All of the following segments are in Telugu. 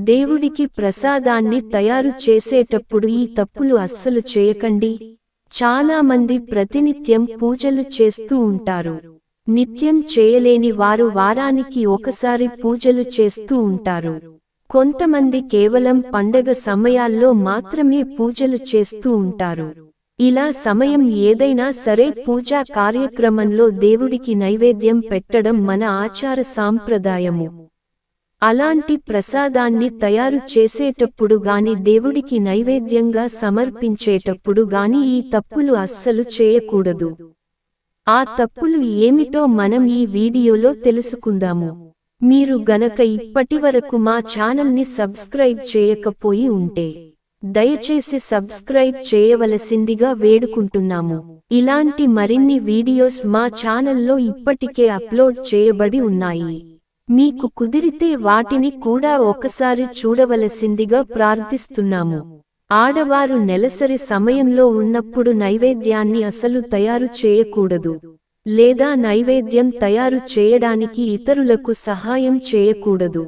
దేవుడికి ప్రసాదాన్ని తయారు చేసేటప్పుడు ఈ తప్పులు అస్సలు చేయకండి. చాలా మంది ప్రతినిత్యం పూజలు చేస్తూ ఉంటారు. నిత్యం చేయలేని వారు వారానికి ఒకసారి పూజలు చేస్తూ ఉంటారు. కొంతమంది కేవలం పండగ సమయాల్లో మాత్రమే పూజలు చేస్తూ ఉంటారు. ఇలా సమయం ఏదైనా సరే పూజా కార్యక్రమంలో దేవుడికి నైవేద్యం పెట్టడం మన ఆచార సాంప్రదాయము. అలాంటి ప్రసాదాన్ని తయారు చేసేటప్పుడు గాని దేవుడికి నైవేద్యంగా సమర్పించేటప్పుడు గాని ఈ తప్పులు అస్సలు చేయకూడదు. ఆ తప్పులు ఏమిటో మనం ఈ వీడియోలో తెలుసుకుందాము. మీరు గనక ఇప్పటివరకు మా ఛానల్ని సబ్స్క్రైబ్ చేయకపోయి ఉంటే దయచేసి సబ్స్క్రైబ్ చేయవలసిందిగా వేడుకుంటున్నాము. ఇలాంటి మరిన్ని వీడియోస్ మా ఛానల్లో ఇప్పటికే అప్లోడ్ చేయబడి ఉన్నాయి. మీకు కుదిరితే వాటిని కూడా ఒకసారి చూడవలసిందిగా ప్రార్థిస్తున్నాము. ఆడవారు నెలసరి సమయంలో ఉన్నప్పుడు నైవేద్యాన్ని అసలు తయారు చేయకూడదు. లేదా నైవేద్యం తయారు చేయడానికి ఇతరులకు సహాయం చేయకూడదు.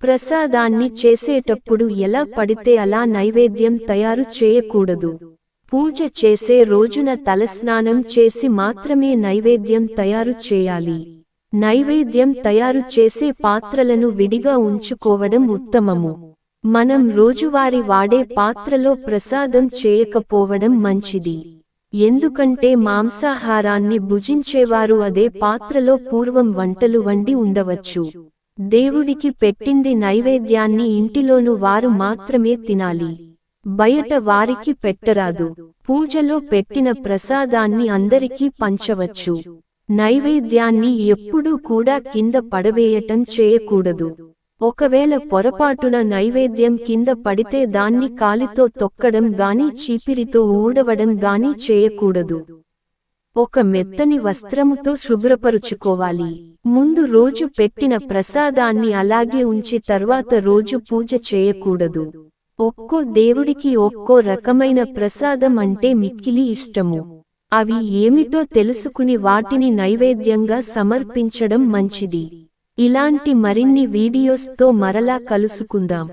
ప్రసాదాన్ని చేసేటప్పుడు ఎలా పడితే అలా నైవేద్యం తయారు చేయకూడదు. పూజ చేసే రోజున తలస్నానం చేసి మాత్రమే నైవేద్యం తయారు చేయాలి. నైవేద్యం తయారు చేసే పాత్రలను విడిగా ఉంచుకోవడం ఉత్తమము. మనం రోజువారీ వాడే పాత్రలో ప్రసాదం చేయకపోవడం మంచిది. ఎందుకంటే మాంసాహారాన్ని భుజించేవారు అదే పాత్రలో పూర్వం వంటలు వండి ఉండవచ్చు. దేవుడికి పెట్టింది నైవేద్యాన్ని ఇంటిలోను వారు మాత్రమే తినాలి. బయట వారికి పెట్టరాదు. పూజలో పెట్టిన ప్రసాదాన్ని అందరికీ పంచవచ్చు. నైవేద్యాన్ని ఎప్పుడూ కూడా కింద పడవేయటం చేయకూడదు. ఒకవేళ పొరపాటున నైవేద్యం కింద పడితే దాన్ని కాలితో తొక్కడం గాని చీపిరితో ఊడవడం గాని చేయకూడదు. ఒక మెత్తని వస్త్రముతో శుభ్రపరుచుకోవాలి. ముందు రోజు పెట్టిన ప్రసాదాన్ని అలాగే ఉంచి తర్వాత రోజు పూజ చేయకూడదు. ఒక్కో దేవుడికి ఒక్కో రకమైన ప్రసాదం అంటే మిక్కిలి ఇష్టము. అవి ఏమిటో తెలుసుకుని వాటిని నైవేద్యంగా సమర్పించడం మంచిది. ఇలాంటి మరిన్ని వీడియోస్తో మరలా కలుసుకుందాం.